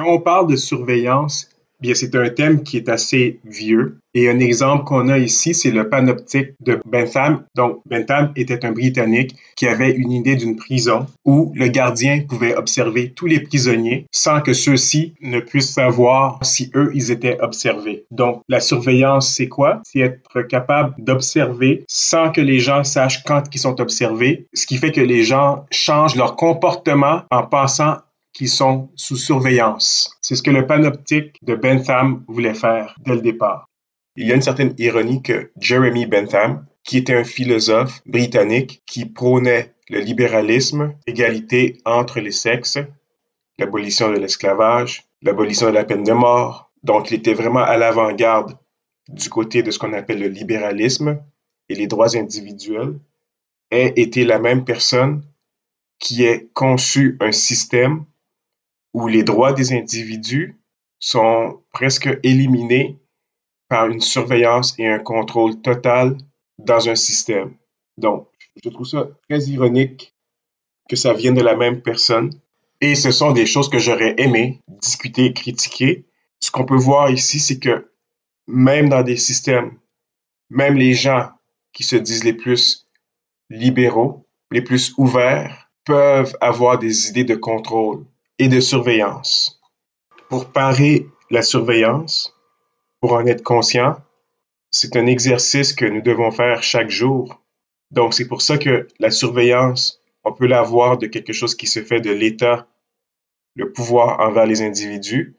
Quand on parle de surveillance, bien, c'est un thème qui est assez vieux. Et un exemple qu'on a ici, c'est le panoptique de Bentham. Donc, Bentham était un Britannique qui avait une idée d'une prison où le gardien pouvait observer tous les prisonniers sans que ceux-ci ne puissent savoir si eux, ils étaient observés. Donc, la surveillance, c'est quoi? C'est être capable d'observer sans que les gens sachent quand ils sont observés, ce qui fait que les gens changent leur comportement en pensant qui sont sous surveillance. C'est ce que le panoptique de Bentham voulait faire dès le départ. Il y a une certaine ironie que Jeremy Bentham, qui était un philosophe britannique qui prônait le libéralisme, l'égalité entre les sexes, l'abolition de l'esclavage, l'abolition de la peine de mort, donc il était vraiment à l'avant-garde du côté de ce qu'on appelle le libéralisme et les droits individuels, ait été la même personne qui ait conçu un système où les droits des individus sont presque éliminés par une surveillance et un contrôle total dans un système. Donc, je trouve ça très ironique que ça vienne de la même personne. Et ce sont des choses que j'aurais aimé discuter et critiquer. Ce qu'on peut voir ici, c'est que même dans des systèmes, même les gens qui se disent les plus libéraux, les plus ouverts, peuvent avoir des idées de contrôle et de surveillance. Pour parer la surveillance, pour en être conscient, c'est un exercice que nous devons faire chaque jour. Donc, c'est pour ça que la surveillance, on peut la voir de quelque chose qui se fait de l'État, le pouvoir envers les individus,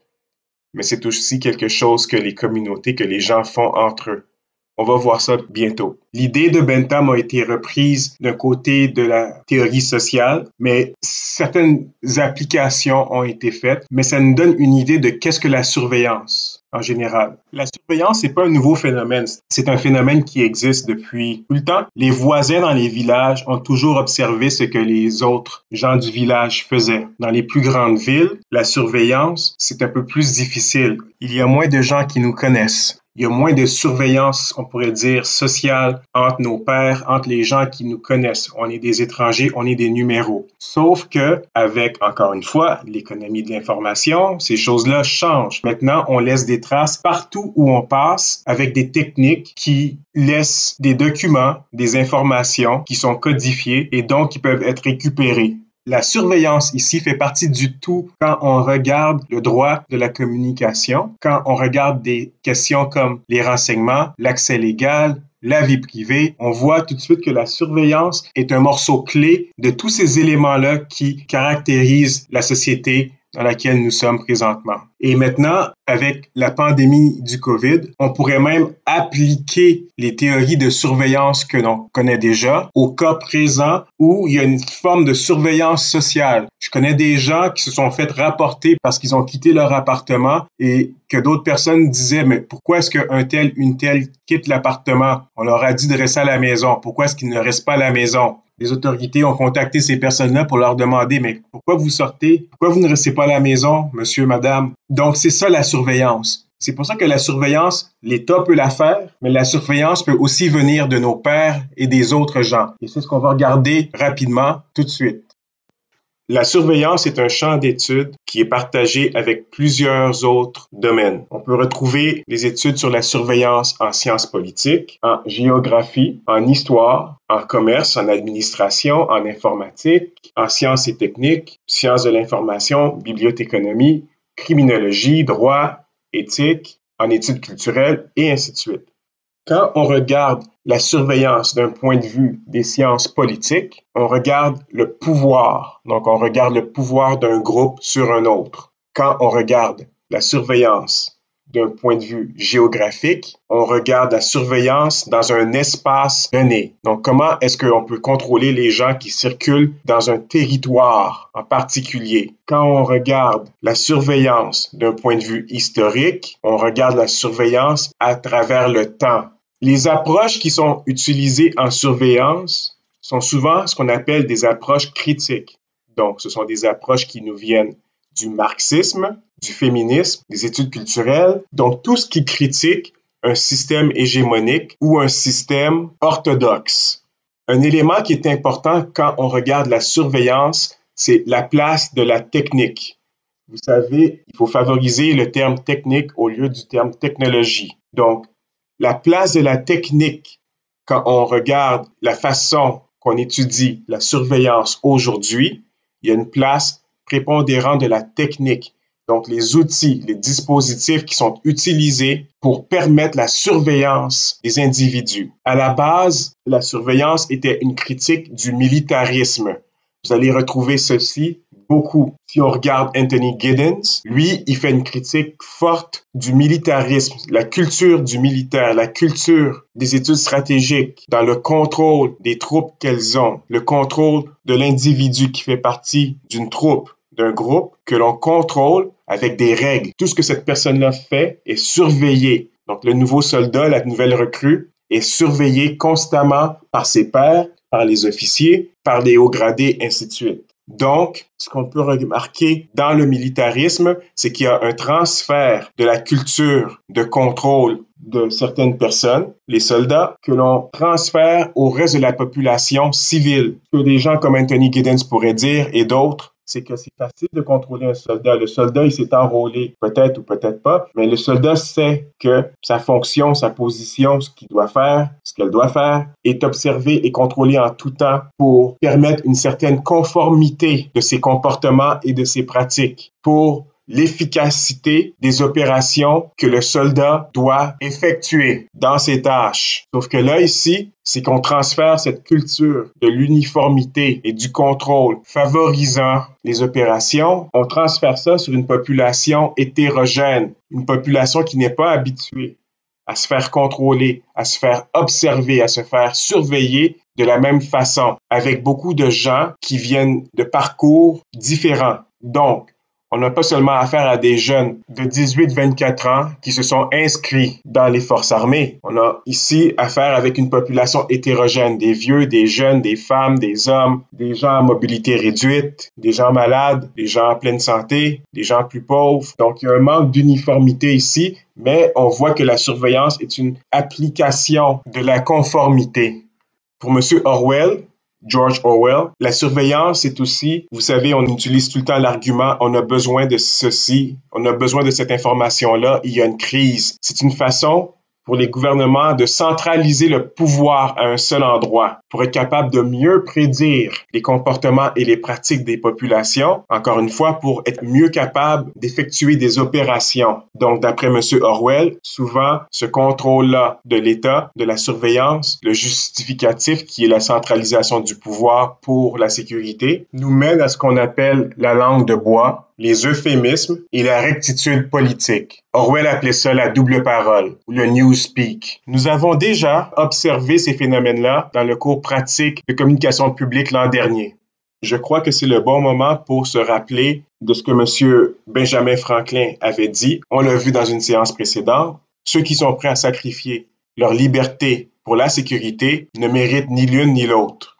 mais c'est aussi quelque chose que les communautés, que les gens font entre eux. On va voir ça bientôt. L'idée de Bentham a été reprise d'un côté de la théorie sociale, mais certaines applications ont été faites, mais ça nous donne une idée de qu'est-ce que la surveillance en général. La surveillance, c'est pas un nouveau phénomène. C'est un phénomène qui existe depuis tout le temps. Les voisins dans les villages ont toujours observé ce que les autres gens du village faisaient. Dans les plus grandes villes, la surveillance, c'est un peu plus difficile. Il y a moins de gens qui nous connaissent. Il y a moins de surveillance, on pourrait dire, sociale entre nos pairs, entre les gens qui nous connaissent. On est des étrangers, on est des numéros. Sauf que, avec, encore une fois, l'économie de l'information, ces choses-là changent. Maintenant, on laisse des traces partout où on passe avec des techniques qui laissent des documents, des informations qui sont codifiées et donc qui peuvent être récupérées. La surveillance ici fait partie du tout quand on regarde le droit de la communication, quand on regarde des questions comme les renseignements, l'accès légal, la vie privée. On voit tout de suite que la surveillance est un morceau clé de tous ces éléments-là qui caractérisent la société dans laquelle nous sommes présentement. Et maintenant, avec la pandémie du COVID, on pourrait même appliquer les théories de surveillance que l'on connaît déjà au cas présent où il y a une forme de surveillance sociale. Je connais des gens qui se sont fait rapporter parce qu'ils ont quitté leur appartement et que d'autres personnes disaient, mais pourquoi est-ce qu'un tel, une telle quitte l'appartement? On leur a dit de rester à la maison. Pourquoi est-ce qu'ils ne restent pas à la maison? Les autorités ont contacté ces personnes-là pour leur demander, mais pourquoi vous sortez? Pourquoi vous ne restez pas à la maison, monsieur, madame? Donc, c'est ça la surveillance. C'est pour ça que la surveillance, l'État peut la faire, mais la surveillance peut aussi venir de nos pairs et des autres gens. Et c'est ce qu'on va regarder rapidement tout de suite. La surveillance est un champ d'études qui est partagé avec plusieurs autres domaines. On peut retrouver des études sur la surveillance en sciences politiques, en géographie, en histoire, en commerce, en administration, en informatique, en sciences et techniques, sciences de l'information, bibliothéconomie, criminologie, droit, éthique, en études culturelles et ainsi de suite. Quand on regarde la surveillance d'un point de vue des sciences politiques, on regarde le pouvoir. Donc, on regarde le pouvoir d'un groupe sur un autre. Quand on regarde la surveillance d'un point de vue géographique, on regarde la surveillance dans un espace donné. Donc, comment est-ce qu'on peut contrôler les gens qui circulent dans un territoire en particulier? Quand on regarde la surveillance d'un point de vue historique, on regarde la surveillance à travers le temps. Les approches qui sont utilisées en surveillance sont souvent ce qu'on appelle des approches critiques. Donc, ce sont des approches qui nous viennent du marxisme, du féminisme, des études culturelles, donc tout ce qui critique un système hégémonique ou un système orthodoxe. Un élément qui est important quand on regarde la surveillance, c'est la place de la technique. Vous savez, il faut favoriser le terme technique au lieu du terme technologie. Donc, la place de la technique quand on regarde la façon qu'on étudie la surveillance aujourd'hui, il y a une place prépondérante de la technique. Donc, les outils, les dispositifs qui sont utilisés pour permettre la surveillance des individus. À la base, la surveillance était une critique du militarisme. Vous allez retrouver ceci beaucoup. Si on regarde Anthony Giddens, lui, il fait une critique forte du militarisme, la culture du militaire, la culture des études stratégiques, dans le contrôle des troupes qu'elles ont, le contrôle de l'individu qui fait partie d'une troupe, d'un groupe que l'on contrôle avec des règles. Tout ce que cette personne-là fait est surveillé. Donc, le nouveau soldat, la nouvelle recrue, est surveillé constamment par ses pairs, par les officiers, par les hauts gradés, ainsi de suite. Donc, ce qu'on peut remarquer dans le militarisme, c'est qu'il y a un transfert de la culture de contrôle de certaines personnes, les soldats, que l'on transfère au reste de la population civile. Ce que des gens comme Anthony Giddens pourraient dire et d'autres, c'est que c'est facile de contrôler un soldat. Le soldat, il s'est enrôlé, peut-être ou peut-être pas, mais le soldat sait que sa fonction, sa position, ce qu'il doit faire, ce qu'elle doit faire, est observé et contrôlé en tout temps pour permettre une certaine conformité de ses comportements et de ses pratiques, pour l'efficacité des opérations que le soldat doit effectuer dans ses tâches. Sauf que là, ici, c'est qu'on transfère cette culture de l'uniformité et du contrôle favorisant les opérations. On transfère ça sur une population hétérogène, une population qui n'est pas habituée à se faire contrôler, à se faire observer, à se faire surveiller de la même façon, avec beaucoup de gens qui viennent de parcours différents. Donc, on n'a pas seulement affaire à des jeunes de 18-24 ans qui se sont inscrits dans les forces armées. On a ici affaire avec une population hétérogène, des vieux, des jeunes, des femmes, des hommes, des gens à mobilité réduite, des gens malades, des gens en pleine santé, des gens plus pauvres. Donc, il y a un manque d'uniformité ici, mais on voit que la surveillance est une application de la conformité. Pour M. Orwell, George Orwell, la surveillance est aussi, vous savez, on utilise tout le temps l'argument, on a besoin de ceci, on a besoin de cette information-là, il y a une crise. C'est une façon pour les gouvernements de centraliser le pouvoir à un seul endroit pour être capable de mieux prédire les comportements et les pratiques des populations, encore une fois, pour être mieux capable d'effectuer des opérations. Donc, d'après M. Orwell, souvent, ce contrôle-là de l'État, de la surveillance, le justificatif qui est la centralisation du pouvoir pour la sécurité, nous mène à ce qu'on appelle la langue de bois, les euphémismes et la rectitude politique. Orwell appelait ça la double parole ou le newspeak. Nous avons déjà observé ces phénomènes-là dans le cours pratique de communication publique l'an dernier. Je crois que c'est le bon moment pour se rappeler de ce que M. Benjamin Franklin avait dit. On l'a vu dans une séance précédente. Ceux qui sont prêts à sacrifier leur liberté pour la sécurité ne méritent ni l'une ni l'autre.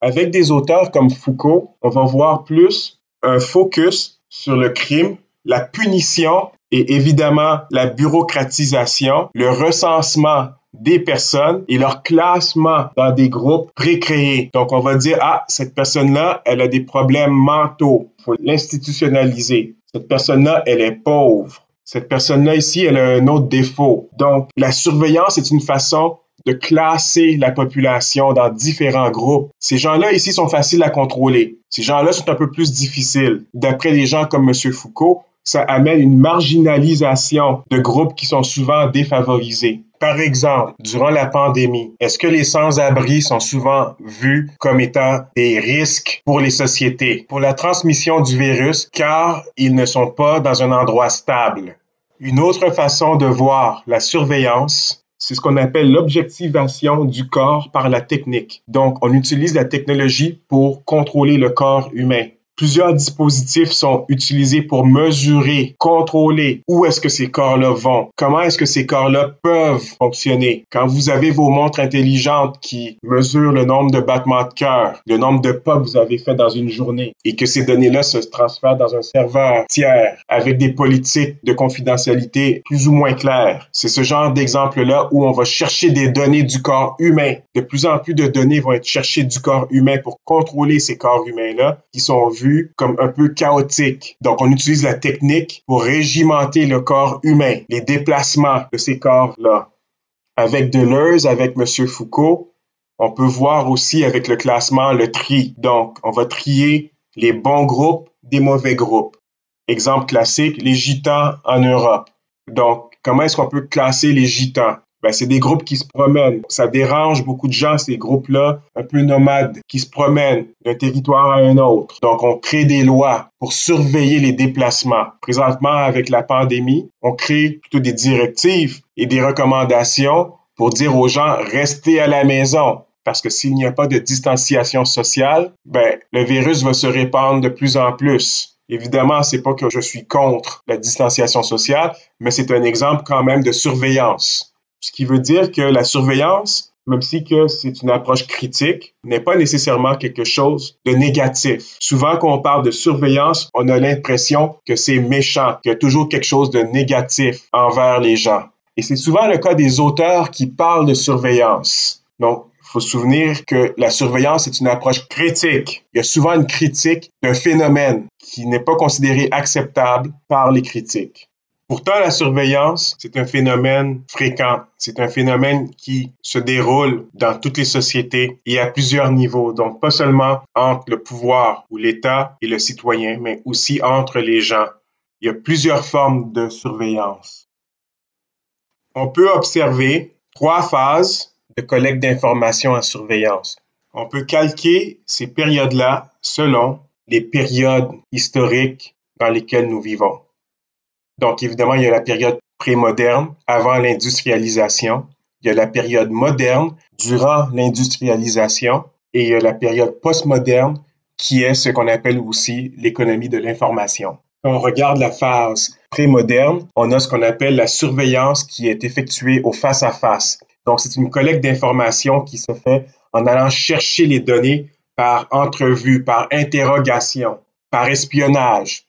Avec des auteurs comme Foucault, on va voir plus un focus sur le crime, la punition et évidemment la bureaucratisation, le recensement des personnes et leur classement dans des groupes précréés. Donc, on va dire, ah, cette personne-là, elle a des problèmes mentaux. Il faut l'institutionnaliser. Cette personne-là, elle est pauvre. Cette personne-là ici, elle a un autre défaut. Donc, la surveillance est une façon de classer la population dans différents groupes. Ces gens-là ici sont faciles à contrôler. Ces gens-là sont un peu plus difficiles. D'après des gens comme M. Foucault, ça amène une marginalisation de groupes qui sont souvent défavorisés. Par exemple, durant la pandémie, est-ce que les sans-abri sont souvent vus comme étant des risques pour les sociétés, pour la transmission du virus, car ils ne sont pas dans un endroit stable? Une autre façon de voir la surveillance, c'est ce qu'on appelle l'objectivation du corps par la technique. Donc, on utilise la technologie pour contrôler le corps humain. Plusieurs dispositifs sont utilisés pour mesurer, contrôler où est-ce que ces corps-là vont, comment est-ce que ces corps-là peuvent fonctionner. Quand vous avez vos montres intelligentes qui mesurent le nombre de battements de cœur, le nombre de pas que vous avez fait dans une journée et que ces données-là se transfèrent dans un serveur tiers avec des politiques de confidentialité plus ou moins claires. C'est ce genre d'exemple-là où on va chercher des données du corps humain. De plus en plus de données vont être cherchées du corps humain pour contrôler ces corps humains-là qui sont vus vu comme un peu chaotique. Donc, on utilise la technique pour régimenter le corps humain, les déplacements de ces corps-là. Avec Deleuze, avec M. Foucault, on peut voir aussi avec le classement le tri. Donc, on va trier les bons groupes des mauvais groupes. Exemple classique, les gitans en Europe. Donc, comment est-ce qu'on peut classer les gitans? Ben, c'est des groupes qui se promènent. Ça dérange beaucoup de gens, ces groupes-là, un peu nomades, qui se promènent d'un territoire à un autre. Donc, on crée des lois pour surveiller les déplacements. Présentement, avec la pandémie, on crée plutôt des directives et des recommandations pour dire aux gens, restez à la maison. Parce que s'il n'y a pas de distanciation sociale, ben, le virus va se répandre de plus en plus. Évidemment, c'est pas que je suis contre la distanciation sociale, mais c'est un exemple quand même de surveillance. Ce qui veut dire que la surveillance, même si que c'est une approche critique, n'est pas nécessairement quelque chose de négatif. Souvent, quand on parle de surveillance, on a l'impression que c'est méchant, qu'il y a toujours quelque chose de négatif envers les gens. Et c'est souvent le cas des auteurs qui parlent de surveillance. Donc, il faut se souvenir que la surveillance est une approche critique. Il y a souvent une critique d'un phénomène qui n'est pas considéré acceptable par les critiques. Pourtant, la surveillance, c'est un phénomène fréquent. C'est un phénomène qui se déroule dans toutes les sociétés et à plusieurs niveaux. Donc, pas seulement entre le pouvoir ou l'État et le citoyen, mais aussi entre les gens. Il y a plusieurs formes de surveillance. On peut observer 3 phases de collecte d'informations en surveillance. On peut calquer ces périodes-là selon les périodes historiques dans lesquelles nous vivons. Donc, évidemment, il y a la période prémoderne, avant l'industrialisation. Il y a la période moderne, durant l'industrialisation. Et il y a la période postmoderne, qui est ce qu'on appelle aussi l'économie de l'information. Quand on regarde la phase prémoderne, on a ce qu'on appelle la surveillance qui est effectuée au face-à-face. Donc, c'est une collecte d'informations qui se fait en allant chercher les données par entrevue, par interrogation, par espionnage,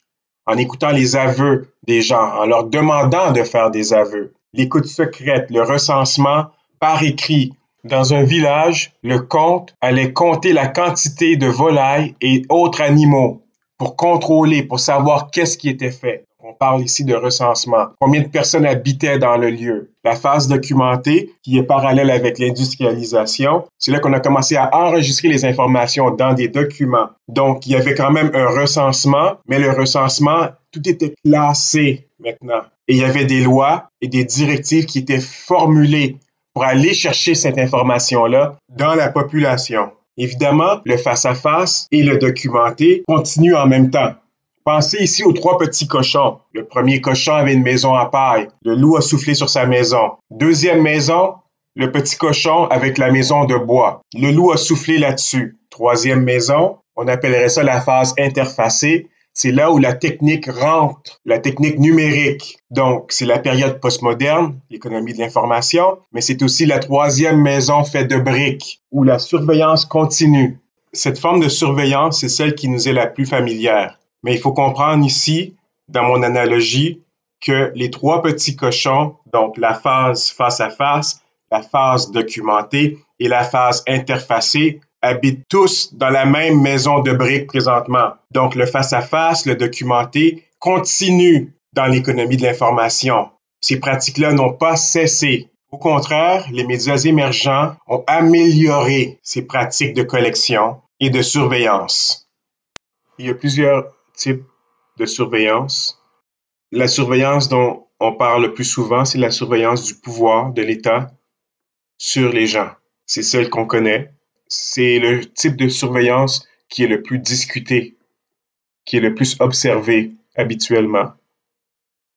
en écoutant les aveux des gens, en leur demandant de faire des aveux. L'écoute secrète, le recensement par écrit. Dans un village, le comte allait compter la quantité de volailles et autres animaux pour contrôler, pour savoir qu'est-ce qui était fait. On parle ici de recensement. Combien de personnes habitaient dans le lieu? La phase documentée, qui est parallèle avec l'industrialisation, c'est là qu'on a commencé à enregistrer les informations dans des documents. Donc, il y avait quand même un recensement, mais le recensement, tout était classé maintenant. Et il y avait des lois et des directives qui étaient formulées pour aller chercher cette information-là dans la population. Évidemment, le face-à-face et le documenté continuent en même temps. Pensez ici aux 3 petits cochons. Le premier cochon avait une maison en paille. Le loup a soufflé sur sa maison. Deuxième maison, le petit cochon avec la maison de bois. Le loup a soufflé là-dessus. Troisième maison, on appellerait ça la phase interfacée. C'est là où la technique rentre, la technique numérique. Donc, c'est la période postmoderne, l'économie de l'information, mais c'est aussi la 3e maison faite de briques, où la surveillance continue. Cette forme de surveillance, c'est celle qui nous est la plus familière. Mais il faut comprendre ici, dans mon analogie, que les 3 petits cochons, donc la phase face-à-face, la phase documentée et la phase interfacée, habitent tous dans la même maison de briques présentement. Donc, le face-à-face, le documenté, continue dans l'économie de l'information. Ces pratiques-là n'ont pas cessé. Au contraire, les médias émergents ont amélioré ces pratiques de collection et de surveillance. Il y a plusieurs types de surveillance. La surveillance dont on parle le plus souvent, c'est la surveillance du pouvoir de l'État sur les gens. C'est celle qu'on connaît. C'est le type de surveillance qui est le plus discuté, qui est le plus observé habituellement.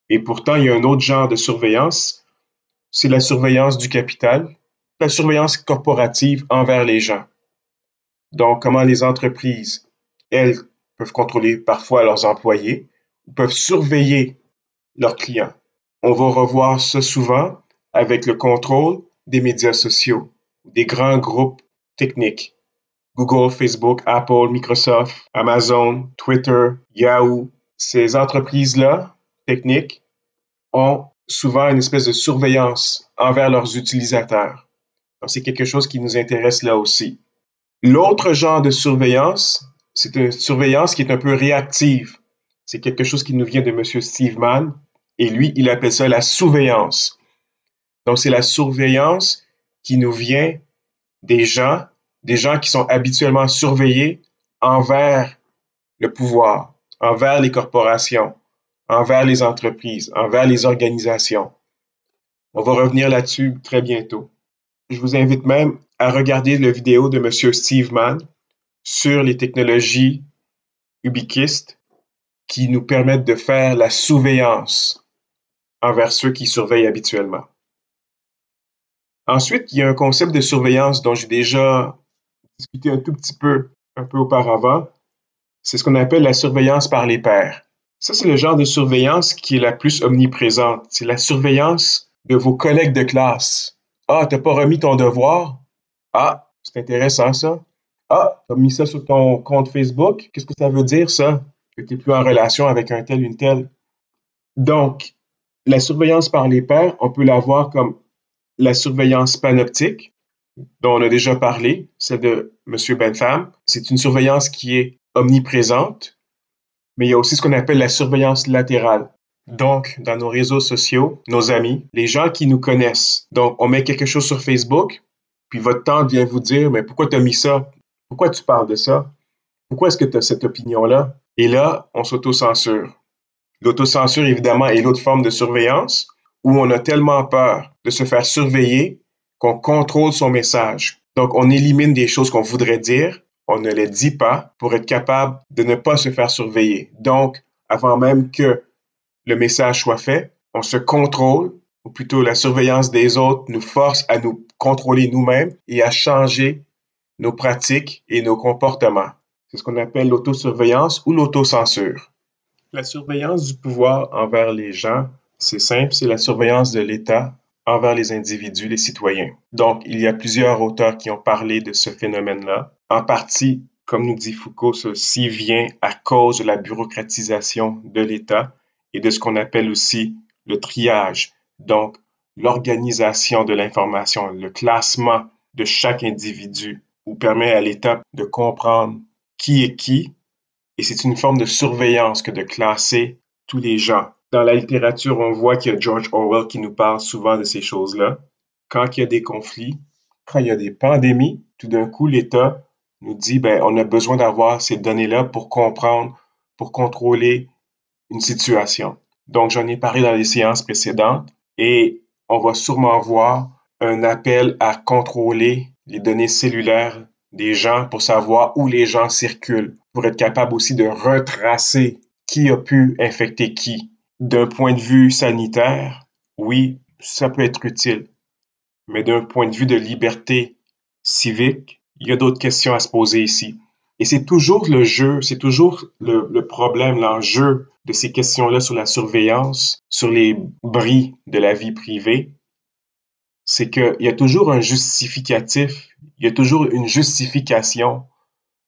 Et pourtant, il y a un autre genre de surveillance, c'est la surveillance du capital, la surveillance corporative envers les gens. Donc, comment les entreprises, elles, peuvent contrôler parfois leurs employés, peuvent surveiller leurs clients. On va revoir ça souvent avec le contrôle des médias sociaux, des grands groupes techniques. Google, Facebook, Apple, Microsoft, Amazon, Twitter, Yahoo. Ces entreprises-là, techniques, ont souvent une espèce de surveillance envers leurs utilisateurs. Donc, c'est quelque chose qui nous intéresse là aussi. L'autre genre de surveillance, c'est une surveillance qui est un peu réactive. C'est quelque chose qui nous vient de M. Steve Mann, et lui, il appelle ça la surveillance. Donc, c'est la surveillance qui nous vient des gens qui sont habituellement surveillés envers le pouvoir, envers les corporations, envers les entreprises, envers les organisations. On va revenir là-dessus très bientôt. Je vous invite même à regarder la vidéo de M. Steve Mann sur les technologies ubiquistes qui nous permettent de faire la surveillance envers ceux qui surveillent habituellement. Ensuite, il y a un concept de surveillance dont j'ai déjà discuté un peu auparavant. C'est ce qu'on appelle la surveillance par les pairs. Ça, c'est le genre de surveillance qui est la plus omniprésente. C'est la surveillance de vos collègues de classe. Ah, t'as pas remis ton devoir? Ah, c'est intéressant ça. Ah, t'as mis ça sur ton compte Facebook? Qu'est-ce que ça veut dire ça? Que t'es plus en relation avec un tel, une telle. Donc, la surveillance par les pairs, on peut la voir comme la surveillance panoptique, dont on a déjà parlé, celle de M. Bentham. C'est une surveillance qui est omniprésente, mais il y a aussi ce qu'on appelle la surveillance latérale. Donc, dans nos réseaux sociaux, nos amis, les gens qui nous connaissent. Donc, on met quelque chose sur Facebook, puis votre tante vient vous dire, mais pourquoi tu as mis ça? Pourquoi tu parles de ça? Pourquoi est-ce que tu as cette opinion-là? Et là, on s'auto-censure. L'autocensure, évidemment, est l'autre forme de surveillance où on a tellement peur de se faire surveiller qu'on contrôle son message. Donc, on élimine des choses qu'on voudrait dire, on ne les dit pas pour être capable de ne pas se faire surveiller. Donc, avant même que le message soit fait, on se contrôle, ou plutôt la surveillance des autres nous force à nous contrôler nous-mêmes et à changer nos pratiques et nos comportements. C'est ce qu'on appelle l'autosurveillance ou l'autocensure. La surveillance du pouvoir envers les gens, c'est simple, c'est la surveillance de l'État envers les individus, les citoyens. Donc, il y a plusieurs auteurs qui ont parlé de ce phénomène-là. En partie, comme nous dit Foucault, ceci vient à cause de la bureaucratisation de l'État et de ce qu'on appelle aussi le triage. Donc, l'organisation de l'information, le classement de chaque individu, ou permet à l'État de comprendre qui est qui. Et c'est une forme de surveillance que de classer tous les gens. Dans la littérature, on voit qu'il y a George Orwell qui nous parle souvent de ces choses-là. Quand il y a des conflits, quand il y a des pandémies, tout d'un coup, l'État nous dit, ben, on a besoin d'avoir ces données-là pour comprendre, pour contrôler une situation. Donc, j'en ai parlé dans les séances précédentes et on va sûrement voir un appel à contrôler les données cellulaires des gens pour savoir où les gens circulent, pour être capable aussi de retracer qui a pu infecter qui. D'un point de vue sanitaire, oui, ça peut être utile, mais d'un point de vue de liberté civique, il y a d'autres questions à se poser ici. Et c'est toujours le jeu, c'est toujours le problème, l'enjeu de ces questions-là sur la surveillance, sur les bris de la vie privée, c'est qu'il y a toujours un justificatif, il y a toujours une justification,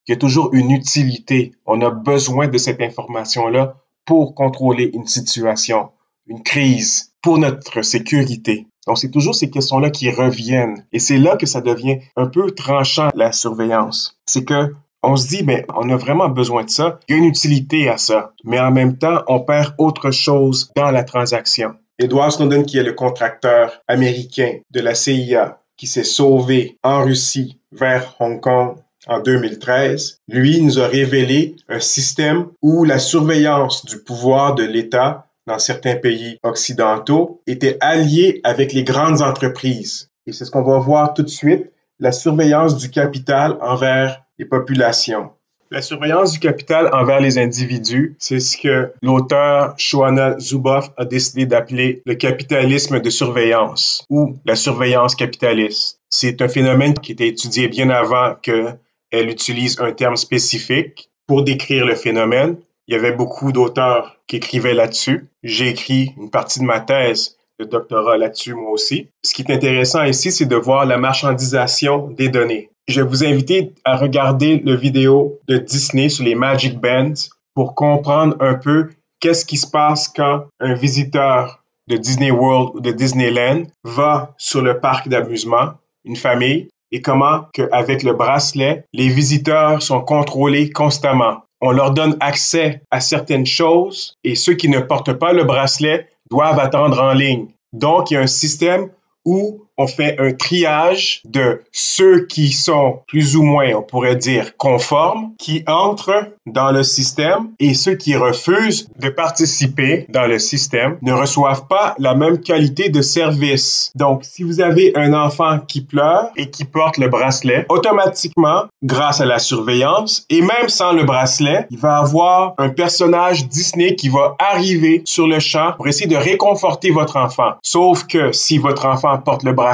il y a toujours une utilité. On a besoin de cette information-là pour contrôler une situation, une crise, pour notre sécurité. Donc, c'est toujours ces questions-là qui reviennent. Et c'est là que ça devient un peu tranchant, la surveillance. C'est que on se dit, mais on a vraiment besoin de ça. Il y a une utilité à ça. Mais en même temps, on perd autre chose dans la transaction. Edward Snowden, qui est le contracteur américain de la CIA, qui s'est sauvé en Russie vers Hong Kong en 2013, lui nous a révélé un système où la surveillance du pouvoir de l'État dans certains pays occidentaux était alliée avec les grandes entreprises. Et c'est ce qu'on va voir tout de suite, la surveillance du capital envers les populations. La surveillance du capital envers les individus, c'est ce que l'auteur Shoshana Zuboff a décidé d'appeler le capitalisme de surveillance ou la surveillance capitaliste. C'est un phénomène qui était étudié bien avant qu'elle utilise un terme spécifique pour décrire le phénomène. Il y avait beaucoup d'auteurs qui écrivaient là-dessus. J'ai écrit une partie de ma thèse de doctorat là-dessus, moi aussi. Ce qui est intéressant ici, c'est de voir la marchandisation des données. Je vais vous inviter à regarder le vidéo de Disney sur les Magic Bands pour comprendre un peu qu'est-ce qui se passe quand un visiteur de Disney World ou de Disneyland va sur le parc d'amusement, une famille, et comment qu'avec le bracelet, les visiteurs sont contrôlés constamment. On leur donne accès à certaines choses et ceux qui ne portent pas le bracelet doivent attendre en ligne. Donc, il y a un système où on fait un triage de ceux qui sont plus ou moins, on pourrait dire, conformes, qui entrent dans le système et ceux qui refusent de participer dans le système ne reçoivent pas la même qualité de service. Donc, si vous avez un enfant qui pleure et qui porte le bracelet, automatiquement, grâce à la surveillance et même sans le bracelet, il va avoir un personnage Disney qui va arriver sur le champ pour essayer de réconforter votre enfant. Sauf que si votre enfant porte le bracelet,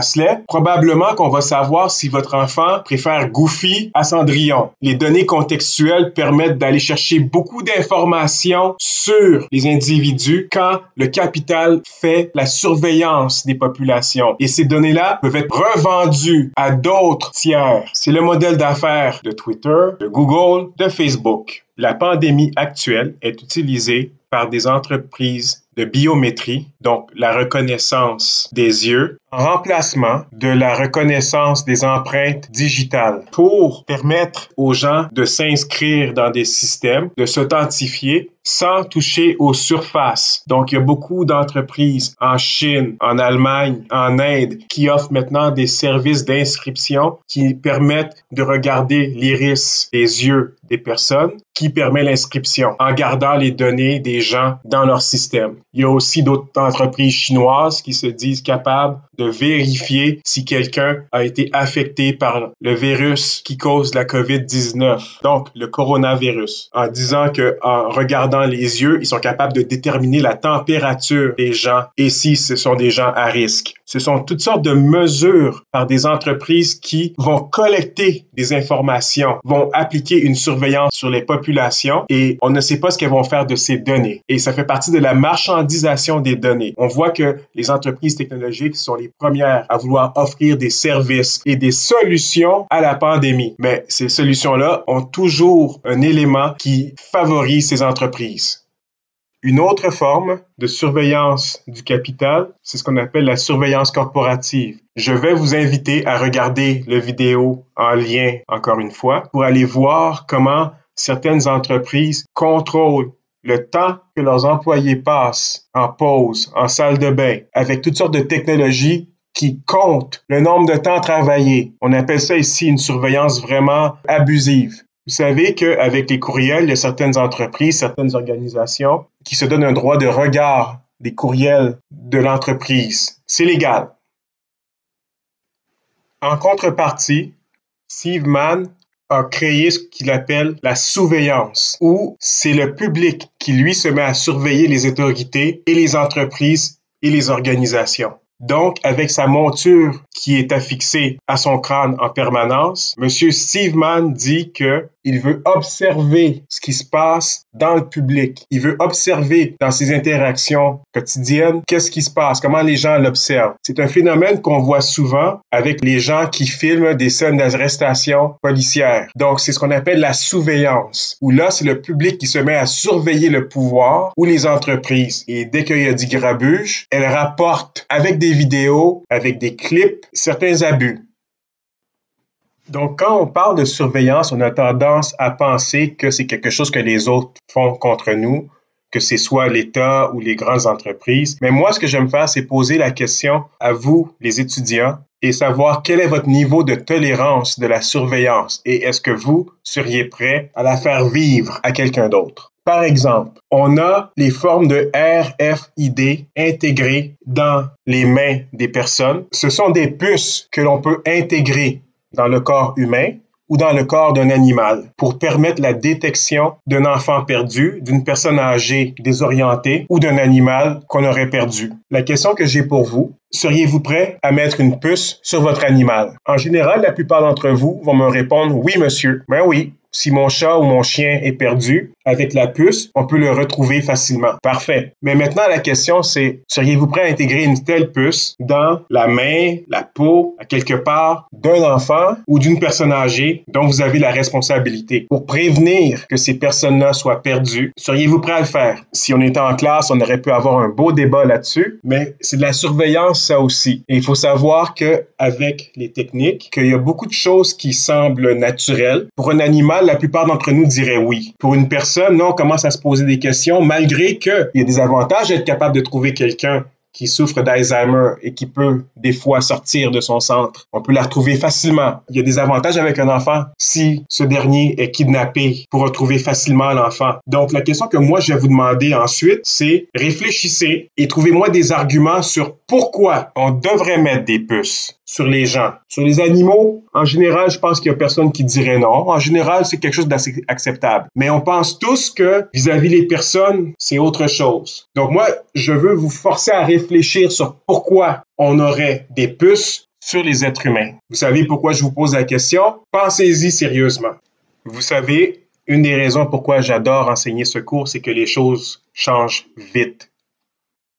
probablement qu'on va savoir si votre enfant préfère Goofy à Cendrillon. Les données contextuelles permettent d'aller chercher beaucoup d'informations sur les individus quand le capital fait la surveillance des populations. Et ces données-là peuvent être revendues à d'autres tiers. C'est le modèle d'affaires de Twitter, de Google, de Facebook. La pandémie actuelle est utilisée par des entreprises de biométrie, donc la reconnaissance des yeux, en remplacement de la reconnaissance des empreintes digitales pour permettre aux gens de s'inscrire dans des systèmes, de s'authentifier sans toucher aux surfaces. Donc, il y a beaucoup d'entreprises en Chine, en Allemagne, en Inde qui offrent maintenant des services d'inscription qui permettent de regarder l'iris des yeux des personnes, qui permet l'inscription en gardant les données des gens dans leur système. Il y a aussi d'autres entreprises chinoises qui se disent capables de vérifier si quelqu'un a été affecté par le virus qui cause la COVID-19, donc le coronavirus, en disant qu'en regardant les yeux, ils sont capables de déterminer la température des gens et si ce sont des gens à risque. Ce sont toutes sortes de mesures par des entreprises qui vont collecter des informations, vont appliquer une surveillance sur les populations et on ne sait pas ce qu'elles vont faire de ces données. Et ça fait partie de la marchandisation des données. On voit que les entreprises technologiques sont les premières à vouloir offrir des services et des solutions à la pandémie. Mais ces solutions-là ont toujours un élément qui favorise ces entreprises. Une autre forme de surveillance du capital, c'est ce qu'on appelle la surveillance corporative. Je vais vous inviter à regarder la vidéo en lien, encore une fois, pour aller voir comment certaines entreprises contrôlent le temps que leurs employés passent en pause, en salle de bain, avec toutes sortes de technologies qui comptent le nombre de temps travaillé. On appelle ça ici une surveillance vraiment abusive. Vous savez qu'avec les courriels, il y a certaines entreprises, certaines organisations qui se donnent un droit de regard des courriels de l'entreprise. C'est légal. En contrepartie, Steve Mann a créé ce qu'il appelle la sousveillance, où c'est le public qui, lui, se met à surveiller les autorités et les entreprises et les organisations. Donc, avec sa monture qui est affixée à son crâne en permanence, M. Steve Mann dit qu'il veut observer ce qui se passe dans le public. Il veut observer dans ses interactions quotidiennes qu'est-ce qui se passe, comment les gens l'observent. C'est un phénomène qu'on voit souvent avec les gens qui filment des scènes d'arrestation policière. Donc, c'est ce qu'on appelle la sousveillance, où là, c'est le public qui se met à surveiller le pouvoir ou les entreprises. Et dès qu'il y a du grabuge, elle rapporte avec des vidéos, avec des clips, certains abus. Donc, quand on parle de surveillance, on a tendance à penser que c'est quelque chose que les autres font contre nous, que c'est soit l'État ou les grandes entreprises. Mais moi, ce que j'aime faire, c'est poser la question à vous, les étudiants, et savoir quel est votre niveau de tolérance de la surveillance et est-ce que vous seriez prêt à la faire vivre à quelqu'un d'autre. Par exemple, on a les formes de RFID intégrées dans les mains des personnes. Ce sont des puces que l'on peut intégrer dans le corps humain ou dans le corps d'un animal pour permettre la détection d'un enfant perdu, d'une personne âgée désorientée ou d'un animal qu'on aurait perdu. La question que j'ai pour vous, seriez-vous prêt à mettre une puce sur votre animal? En général, la plupart d'entre vous vont me répondre « Oui, monsieur. » Ben oui, si mon chat ou mon chien est perdu, avec la puce, on peut le retrouver facilement. Parfait. Mais maintenant, la question, c'est, seriez-vous prêt à intégrer une telle puce dans la main, la peau, à quelque part, d'un enfant ou d'une personne âgée dont vous avez la responsabilité pour prévenir que ces personnes-là soient perdues? Seriez-vous prêt à le faire? Si on était en classe, on aurait pu avoir un beau débat là-dessus, mais c'est de la surveillance, ça aussi. Et il faut savoir qu'avec les techniques, qu'il y a beaucoup de choses qui semblent naturelles. Pour un animal, la plupart d'entre nous diraient oui. Pour une personne, non, on commence à se poser des questions, malgré qu'il y a des avantages d'être capable de trouver quelqu'un qui souffre d'Alzheimer et qui peut des fois sortir de son centre. On peut la retrouver facilement. Il y a des avantages avec un enfant si ce dernier est kidnappé pour retrouver facilement l'enfant. Donc, la question que moi, je vais vous demander ensuite, c'est réfléchissez et trouvez-moi des arguments sur pourquoi on devrait mettre des puces sur les gens. Sur les animaux, en général, je pense qu'il y a personne qui dirait non. En général, c'est quelque chose d'assez acceptable. Mais on pense tous que vis-à-vis les personnes, c'est autre chose. Donc moi, je veux vous forcer à réfléchir sur pourquoi on aurait des puces sur les êtres humains. Vous savez pourquoi je vous pose la question? Pensez-y sérieusement. Vous savez, une des raisons pourquoi j'adore enseigner ce cours, c'est que les choses changent vite.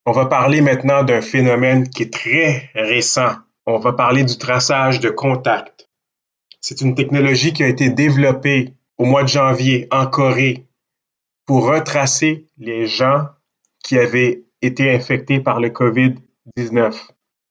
On va parler maintenant d'un phénomène qui est très récent. On va parler du traçage de contact. C'est une technologie qui a été développée au mois de janvier en Corée pour retracer les gens qui avaient été infectés par le COVID-19.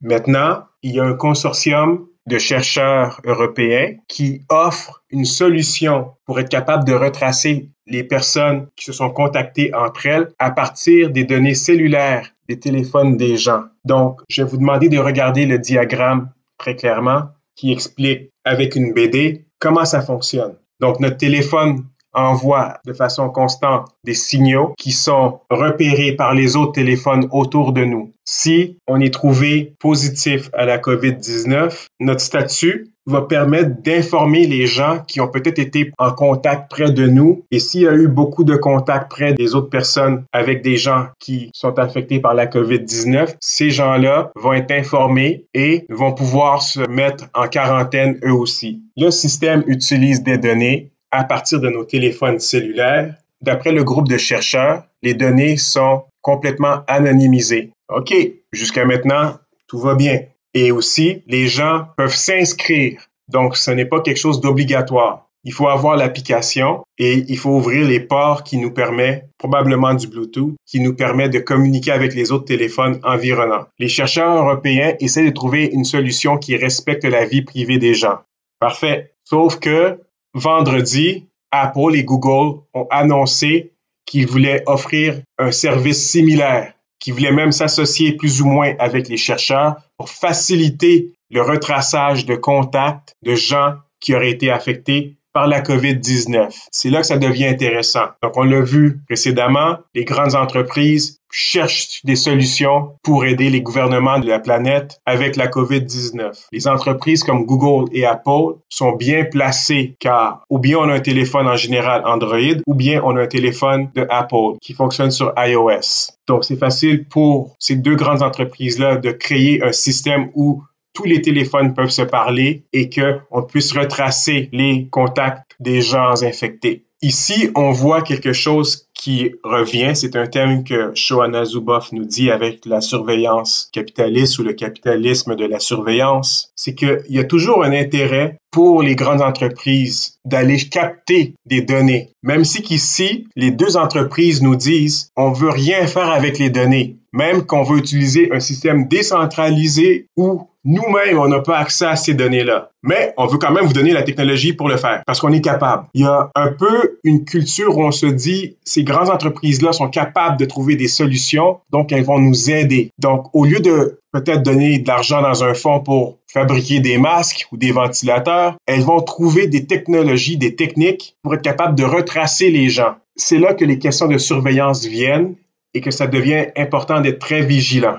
Maintenant, il y a un consortium de chercheurs européens qui offre une solution pour être capable de retracer les personnes qui se sont contactées entre elles à partir des données cellulaires des téléphones des gens. Donc, je vais vous demander de regarder le diagramme très clairement qui explique avec une BD comment ça fonctionne. Donc, notre téléphone envoie de façon constante des signaux qui sont repérés par les autres téléphones autour de nous. Si on est trouvé positif à la COVID-19, notre statut va permettre d'informer les gens qui ont peut-être été en contact près de nous. Et s'il y a eu beaucoup de contacts près des autres personnes avec des gens qui sont affectés par la COVID-19, ces gens-là vont être informés et vont pouvoir se mettre en quarantaine eux aussi. Le système utilise des données à partir de nos téléphones cellulaires. D'après le groupe de chercheurs, les données sont complètement anonymisées. OK, jusqu'à maintenant, tout va bien. Et aussi, les gens peuvent s'inscrire. Donc, ce n'est pas quelque chose d'obligatoire. Il faut avoir l'application et il faut ouvrir les ports qui nous permet, probablement du Bluetooth, qui nous permet de communiquer avec les autres téléphones environnants. Les chercheurs européens essaient de trouver une solution qui respecte la vie privée des gens. Parfait. Sauf que vendredi, Apple et Google ont annoncé qu'ils voulaient offrir un service similaire, qu'ils voulaient même s'associer plus ou moins avec les chercheurs pour faciliter le retraçage de contacts de gens qui auraient été affectés par la COVID-19. C'est là que ça devient intéressant. Donc, on l'a vu précédemment, les grandes entreprises cherchent des solutions pour aider les gouvernements de la planète avec la COVID-19. Les entreprises comme Google et Apple sont bien placées car ou bien on a un téléphone en général Android ou bien on a un téléphone de Apple qui fonctionne sur iOS. Donc, c'est facile pour ces deux grandes entreprises-là de créer un système où tous les téléphones peuvent se parler et qu'on puisse retracer les contacts des gens infectés. Ici, on voit quelque chose qui revient. C'est un thème que Shohana Zuboff nous dit avec la surveillance capitaliste ou le capitalisme de la surveillance. C'est qu'il y a toujours un intérêt pour les grandes entreprises d'aller capter des données. Même si qu'ici, les deux entreprises nous disent on veut rien faire avec les données. Même qu'on veut utiliser un système décentralisé où nous-mêmes, on n'a pas accès à ces données-là. Mais on veut quand même vous donner la technologie pour le faire, parce qu'on est capable. Il y a un peu une culture où on se dit, ces grandes entreprises-là sont capables de trouver des solutions, donc elles vont nous aider. Donc, au lieu de peut-être donner de l'argent dans un fonds pour fabriquer des masques ou des ventilateurs, elles vont trouver des technologies, des techniques pour être capables de retracer les gens. C'est là que les questions de surveillance viennent et que ça devient important d'être très vigilant.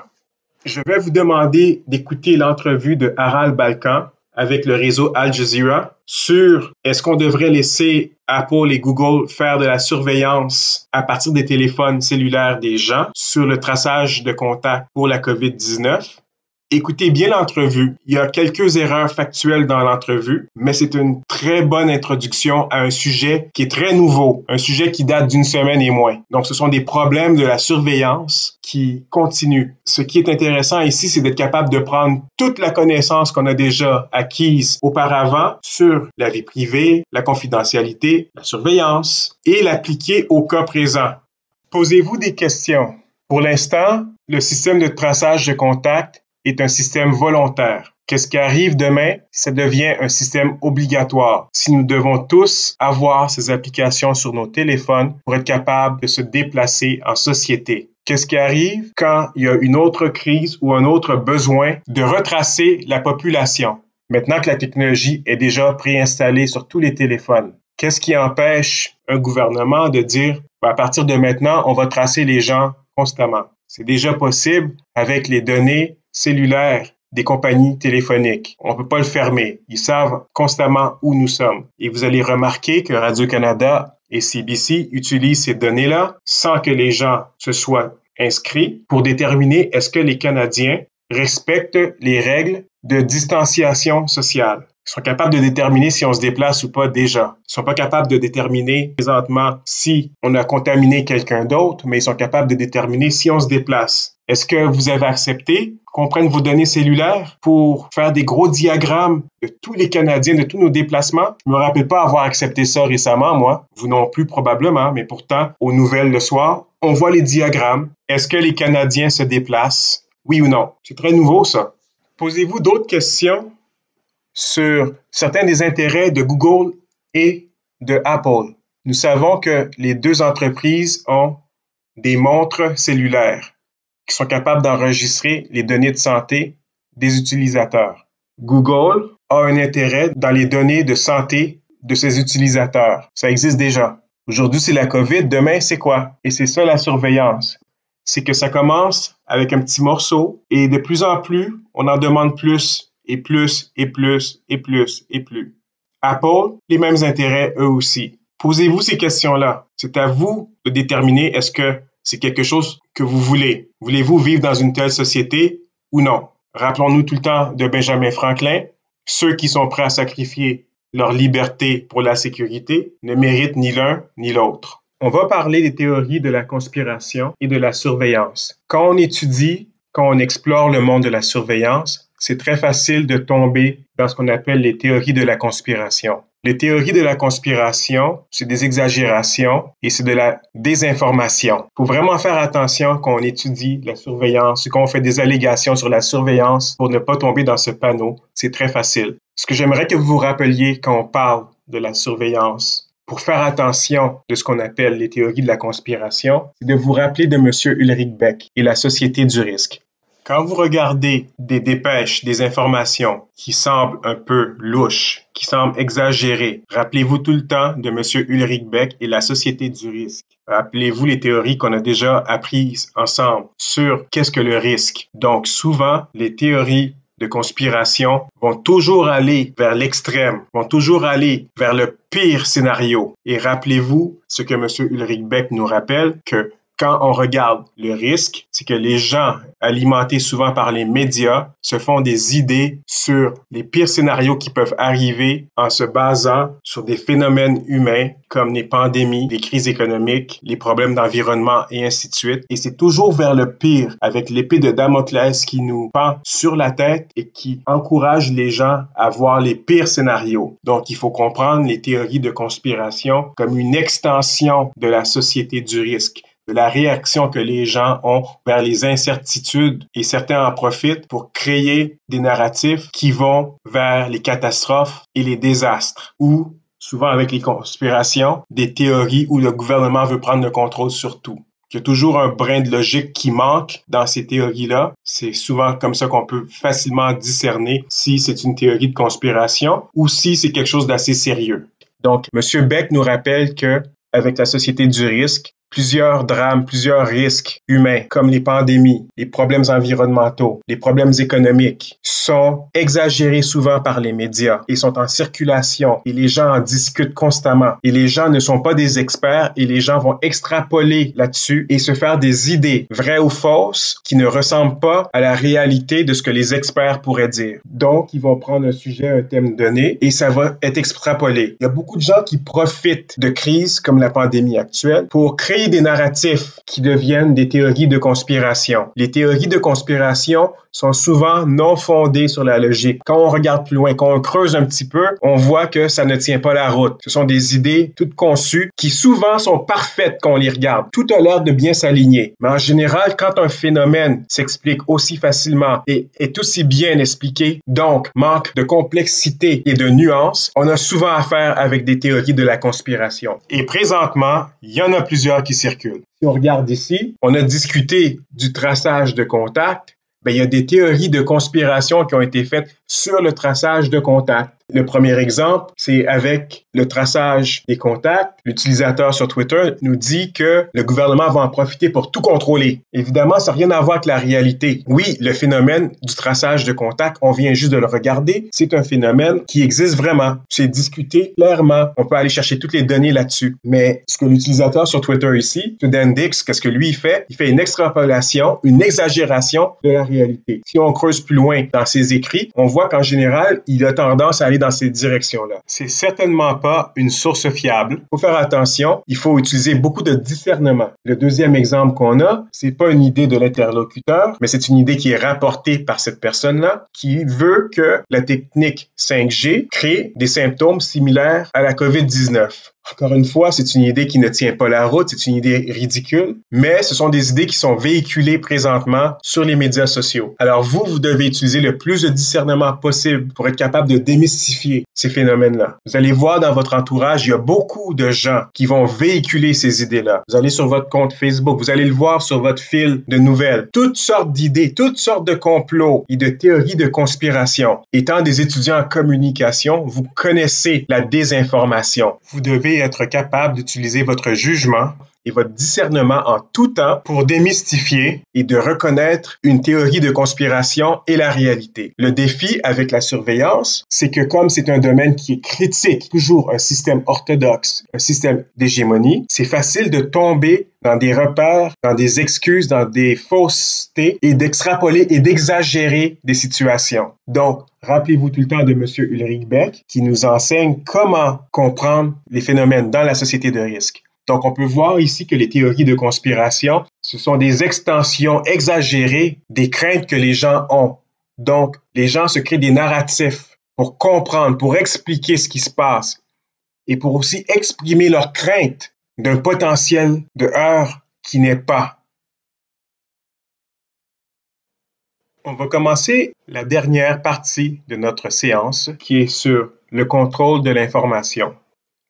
Je vais vous demander d'écouter l'entrevue de Harald Balkan avec le réseau Al Jazeera sur est-ce qu'on devrait laisser Apple et Google faire de la surveillance à partir des téléphones cellulaires des gens sur le traçage de contacts pour la COVID-19. Écoutez bien l'entrevue. Il y a quelques erreurs factuelles dans l'entrevue, mais c'est une très bonne introduction à un sujet qui est très nouveau, un sujet qui date d'une semaine et moins. Donc, ce sont des problèmes de la surveillance qui continuent. Ce qui est intéressant ici, c'est d'être capable de prendre toute la connaissance qu'on a déjà acquise auparavant sur la vie privée, la confidentialité, la surveillance et l'appliquer au cas présent. Posez-vous des questions. Pour l'instant, le système de traçage de contact est un système volontaire. Qu'est-ce qui arrive demain? Ça devient un système obligatoire. Si nous devons tous avoir ces applications sur nos téléphones pour être capables de se déplacer en société. Qu'est-ce qui arrive quand il y a une autre crise ou un autre besoin de retracer la population? Maintenant que la technologie est déjà préinstallée sur tous les téléphones, qu'est-ce qui empêche un gouvernement de dire, à partir de maintenant, on va tracer les gens constamment? C'est déjà possible avec les données cellulaires des compagnies téléphoniques. On ne peut pas le fermer. Ils savent constamment où nous sommes. Et vous allez remarquer que Radio-Canada et CBC utilisent ces données-là sans que les gens se soient inscrits pour déterminer est-ce que les Canadiens respectent les règles de distanciation sociale. Ils sont capables de déterminer si on se déplace ou pas déjà. Ils sont pas capables de déterminer présentement si on a contaminé quelqu'un d'autre, mais ils sont capables de déterminer si on se déplace. Est-ce que vous avez accepté qu'on prenne vos données cellulaires pour faire des gros diagrammes de tous les Canadiens, de tous nos déplacements? Je me rappelle pas avoir accepté ça récemment, moi. Vous non plus probablement, mais pourtant, aux nouvelles le soir, on voit les diagrammes. Est-ce que les Canadiens se déplacent? Oui ou non? C'est très nouveau, ça. Posez-vous d'autres questions sur certains des intérêts de Google et de Apple. Nous savons que les deux entreprises ont des montres cellulaires qui sont capables d'enregistrer les données de santé des utilisateurs. Google a un intérêt dans les données de santé de ses utilisateurs. Ça existe déjà. Aujourd'hui, c'est la COVID. Demain, c'est quoi? Et c'est ça la surveillance. C'est que ça commence avec un petit morceau et de plus en plus, on en demande plus et plus et plus et plus et plus. Apple, les mêmes intérêts eux aussi. Posez-vous ces questions-là. C'est à vous de déterminer est-ce que c'est quelque chose que vous voulez. Voulez-vous vivre dans une telle société ou non? Rappelons-nous tout le temps de Benjamin Franklin. Ceux qui sont prêts à sacrifier leur liberté pour la sécurité ne méritent ni l'un ni l'autre. On va parler des théories de la conspiration et de la surveillance. Quand on étudie, quand on explore le monde de la surveillance, c'est très facile de tomber dans ce qu'on appelle les théories de la conspiration. Les théories de la conspiration, c'est des exagérations et c'est de la désinformation. Il faut vraiment faire attention quand on étudie la surveillance, quand on fait des allégations sur la surveillance pour ne pas tomber dans ce panneau. C'est très facile. Ce que j'aimerais que vous vous rappeliez quand on parle de la surveillance, pour faire attention de ce qu'on appelle les théories de la conspiration, c'est de vous rappeler de M. Ulrich Beck et la Société du risque. Quand vous regardez des dépêches, des informations qui semblent un peu louches, qui semblent exagérées, rappelez-vous tout le temps de M. Ulrich Beck et la Société du risque. Rappelez-vous les théories qu'on a déjà apprises ensemble sur qu'est-ce que le risque. Donc souvent, les théories de conspiration vont toujours aller vers l'extrême, vont toujours aller vers le pire scénario. Et rappelez-vous ce que M. Ulrich Beck nous rappelle, que quand on regarde le risque, c'est que les gens alimentés souvent par les médias se font des idées sur les pires scénarios qui peuvent arriver en se basant sur des phénomènes humains comme les pandémies, les crises économiques, les problèmes d'environnement et ainsi de suite. Et c'est toujours vers le pire, avec l'épée de Damoclès qui nous pend sur la tête et qui encourage les gens à voir les pires scénarios. Donc, il faut comprendre les théories de conspiration comme une extension de la société du risque, de la réaction que les gens ont vers les incertitudes et certains en profitent pour créer des narratifs qui vont vers les catastrophes et les désastres ou, souvent avec les conspirations, des théories où le gouvernement veut prendre le contrôle sur tout. Il y a toujours un brin de logique qui manque dans ces théories-là. C'est souvent comme ça qu'on peut facilement discerner si c'est une théorie de conspiration ou si c'est quelque chose d'assez sérieux. Donc, M. Beck nous rappelle que avec la société du risque, plusieurs drames, plusieurs risques humains, comme les pandémies, les problèmes environnementaux, les problèmes économiques, sont exagérés souvent par les médias et sont en circulation et les gens en discutent constamment. Et les gens ne sont pas des experts et les gens vont extrapoler là-dessus et se faire des idées, vraies ou fausses, qui ne ressemblent pas à la réalité de ce que les experts pourraient dire. Donc, ils vont prendre un sujet, un thème donné et ça va être extrapolé. Il y a beaucoup de gens qui profitent de crises comme la pandémie actuelle pour créer des narratifs qui deviennent des théories de conspiration. Les théories de conspiration sont souvent non fondées sur la logique. Quand on regarde plus loin, quand on creuse un petit peu, on voit que ça ne tient pas la route. Ce sont des idées toutes conçues qui souvent sont parfaites quand on les regarde. Tout a l'air de bien s'aligner. Mais en général, quand un phénomène s'explique aussi facilement et est aussi bien expliqué, donc manque de complexité et de nuances, on a souvent affaire avec des théories de la conspiration. Et présentement, il y en a plusieurs qui circulent. Si on regarde ici, on a discuté du traçage de contacts. Il y a des théories de conspiration qui ont été faites sur le traçage de contacts. Le premier exemple, c'est avec le traçage des contacts. L'utilisateur sur Twitter nous dit que le gouvernement va en profiter pour tout contrôler. Évidemment, ça n'a rien à voir avec la réalité. Oui, le phénomène du traçage de contacts, on vient juste de le regarder. C'est un phénomène qui existe vraiment. C'est discuté clairement. On peut aller chercher toutes les données là-dessus. Mais ce que l'utilisateur sur Twitter ici, Dan Dix, qu'est-ce que lui il fait? Il fait une extrapolation, une exagération de la réalité. Si on creuse plus loin dans ses écrits, on voit qu'en général, il a tendance à aller dans ces directions-là. C'est certainement pas une source fiable. Il faut faire attention. Il faut utiliser beaucoup de discernement. Le deuxième exemple qu'on a, c'est pas une idée de l'interlocuteur, mais c'est une idée qui est rapportée par cette personne-là qui veut que la technique 5G crée des symptômes similaires à la COVID-19. Encore une fois, c'est une idée qui ne tient pas la route, c'est une idée ridicule, mais ce sont des idées qui sont véhiculées présentement sur les médias sociaux. Alors vous devez utiliser le plus de discernement possible pour être capable de démystifier ces phénomènes-là. Vous allez voir dans votre entourage, il y a beaucoup de gens qui vont véhiculer ces idées-là. Vous allez sur votre compte Facebook, vous allez le voir sur votre fil de nouvelles. Toutes sortes d'idées, toutes sortes de complots et de théories de conspiration. Étant des étudiants en communication, vous connaissez la désinformation. Vous devez être capable d'utiliser votre jugement et votre discernement en tout temps pour démystifier et de reconnaître une théorie de conspiration et la réalité. Le défi avec la surveillance, c'est que comme c'est un domaine qui est critique, toujours un système orthodoxe, un système d'hégémonie, c'est facile de tomber dans des repères, dans des excuses, dans des faussetés et d'extrapoler et d'exagérer des situations. Donc, rappelez-vous tout le temps de M. Ulrich Beck qui nous enseigne comment comprendre les phénomènes dans la société de risque. Donc, on peut voir ici que les théories de conspiration, ce sont des extensions exagérées des craintes que les gens ont. Donc, les gens se créent des narratifs pour comprendre, pour expliquer ce qui se passe et pour aussi exprimer leurs craintes d'un potentiel de heurt qui n'est pas. On va commencer la dernière partie de notre séance qui est sur le contrôle de l'information.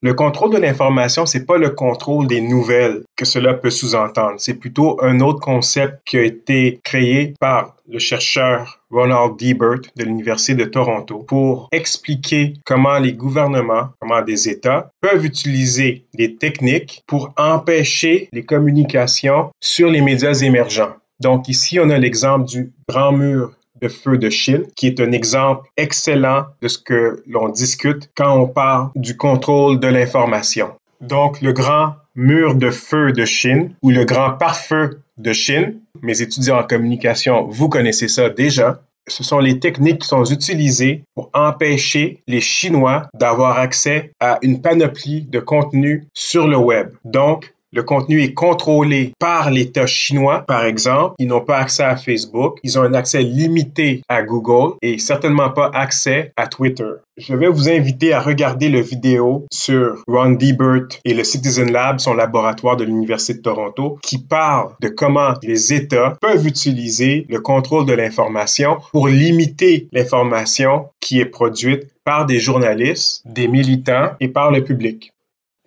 Le contrôle de l'information, c'est pas le contrôle des nouvelles que cela peut sous-entendre. C'est plutôt un autre concept qui a été créé par le chercheur Ronald Deibert de l'Université de Toronto pour expliquer comment les gouvernements, comment des États peuvent utiliser des techniques pour empêcher les communications sur les médias émergents. Donc ici, on a l'exemple du Grand Mur de feu de Chine, qui est un exemple excellent de ce que l'on discute quand on parle du contrôle de l'information. Donc, le grand mur de feu de Chine ou le grand pare-feu de Chine, mes étudiants en communication, vous connaissez ça déjà, ce sont les techniques qui sont utilisées pour empêcher les Chinois d'avoir accès à une panoplie de contenus sur le web. Donc, le contenu est contrôlé par l'État chinois, par exemple. Ils n'ont pas accès à Facebook. Ils ont un accès limité à Google et certainement pas accès à Twitter. Je vais vous inviter à regarder la vidéo sur Ron Deibert et le Citizen Lab, son laboratoire de l'Université de Toronto, qui parle de comment les États peuvent utiliser le contrôle de l'information pour limiter l'information qui est produite par des journalistes, des militants et par le public.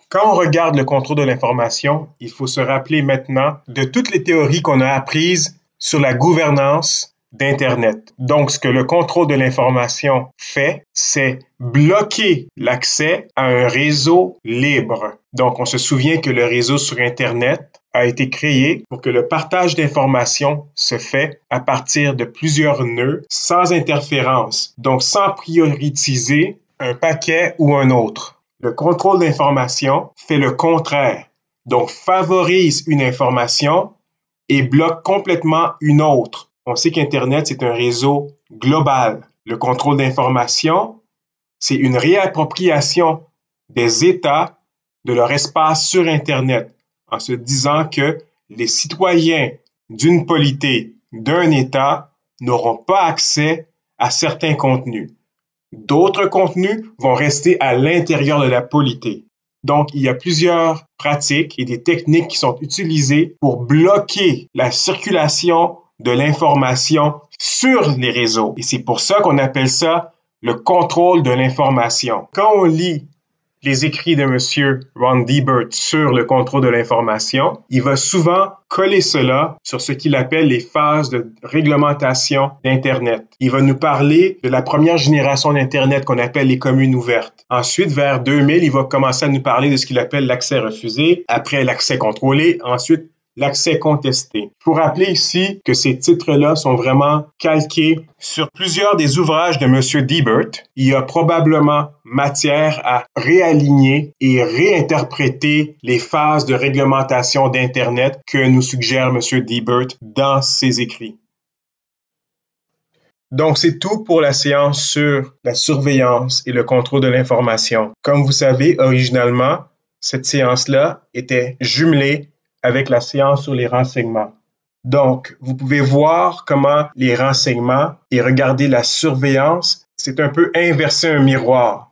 Quand on regarde le contrôle de l'information, il faut se rappeler maintenant de toutes les théories qu'on a apprises sur la gouvernance d'Internet. Donc, ce que le contrôle de l'information fait, c'est bloquer l'accès à un réseau libre. Donc, on se souvient que le réseau sur Internet a été créé pour que le partage d'informations se fait à partir de plusieurs nœuds sans interférence, donc sans prioriser un paquet ou un autre. Le contrôle d'information fait le contraire, donc favorise une information et bloque complètement une autre. On sait qu'Internet, c'est un réseau global. Le contrôle d'information, c'est une réappropriation des États de leur espace sur Internet, en se disant que les citoyens d'une polité, d'un État, n'auront pas accès à certains contenus. D'autres contenus vont rester à l'intérieur de la polité. Donc, il y a plusieurs pratiques et des techniques qui sont utilisées pour bloquer la circulation de l'information sur les réseaux. Et c'est pour ça qu'on appelle ça le contrôle de l'information. Quand on lit les écrits de M. Ron Deibert sur le contrôle de l'information, il va souvent coller cela sur ce qu'il appelle les phases de réglementation d'Internet. Il va nous parler de la première génération d'Internet qu'on appelle les communes ouvertes. Ensuite, vers 2000, il va commencer à nous parler de ce qu'il appelle l'accès refusé, après l'accès contrôlé, ensuite l'accès contesté. Il faut rappeler ici que ces titres-là sont vraiment calqués sur plusieurs des ouvrages de M. Deibert. Il y a probablement matière à réaligner et réinterpréter les phases de réglementation d'Internet que nous suggère M. Deibert dans ses écrits. Donc, c'est tout pour la séance sur la surveillance et le contrôle de l'information. Comme vous savez, originalement, cette séance-là était jumelée avec la séance sur les renseignements. Donc, vous pouvez voir comment les renseignements et regarder la surveillance, c'est un peu inverser un miroir,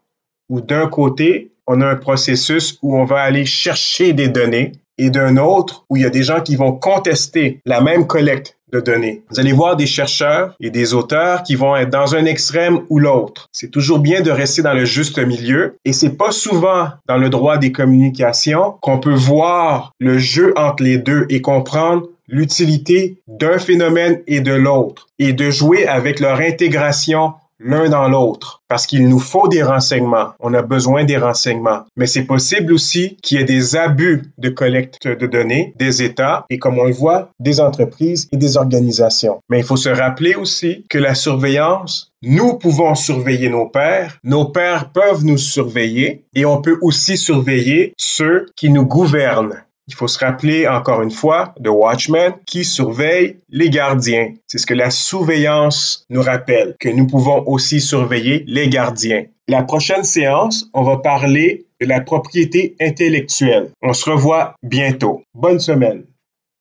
où d'un côté, on a un processus où on va aller chercher des données et d'un autre où il y a des gens qui vont contester la même collecte de données. Vous allez voir des chercheurs et des auteurs qui vont être dans un extrême ou l'autre. C'est toujours bien de rester dans le juste milieu et c'est pas souvent dans le droit des communications qu'on peut voir le jeu entre les deux et comprendre l'utilité d'un phénomène et de l'autre et de jouer avec leur intégration l'un dans l'autre, parce qu'il nous faut des renseignements. On a besoin des renseignements. Mais c'est possible aussi qu'il y ait des abus de collecte de données des États et, comme on le voit, des entreprises et des organisations. Mais il faut se rappeler aussi que la surveillance, nous pouvons surveiller nos pairs peuvent nous surveiller et on peut aussi surveiller ceux qui nous gouvernent. Il faut se rappeler encore une fois de Watchmen qui surveille les gardiens. C'est ce que la surveillance nous rappelle, que nous pouvons aussi surveiller les gardiens. La prochaine séance, on va parler de la propriété intellectuelle. On se revoit bientôt. Bonne semaine.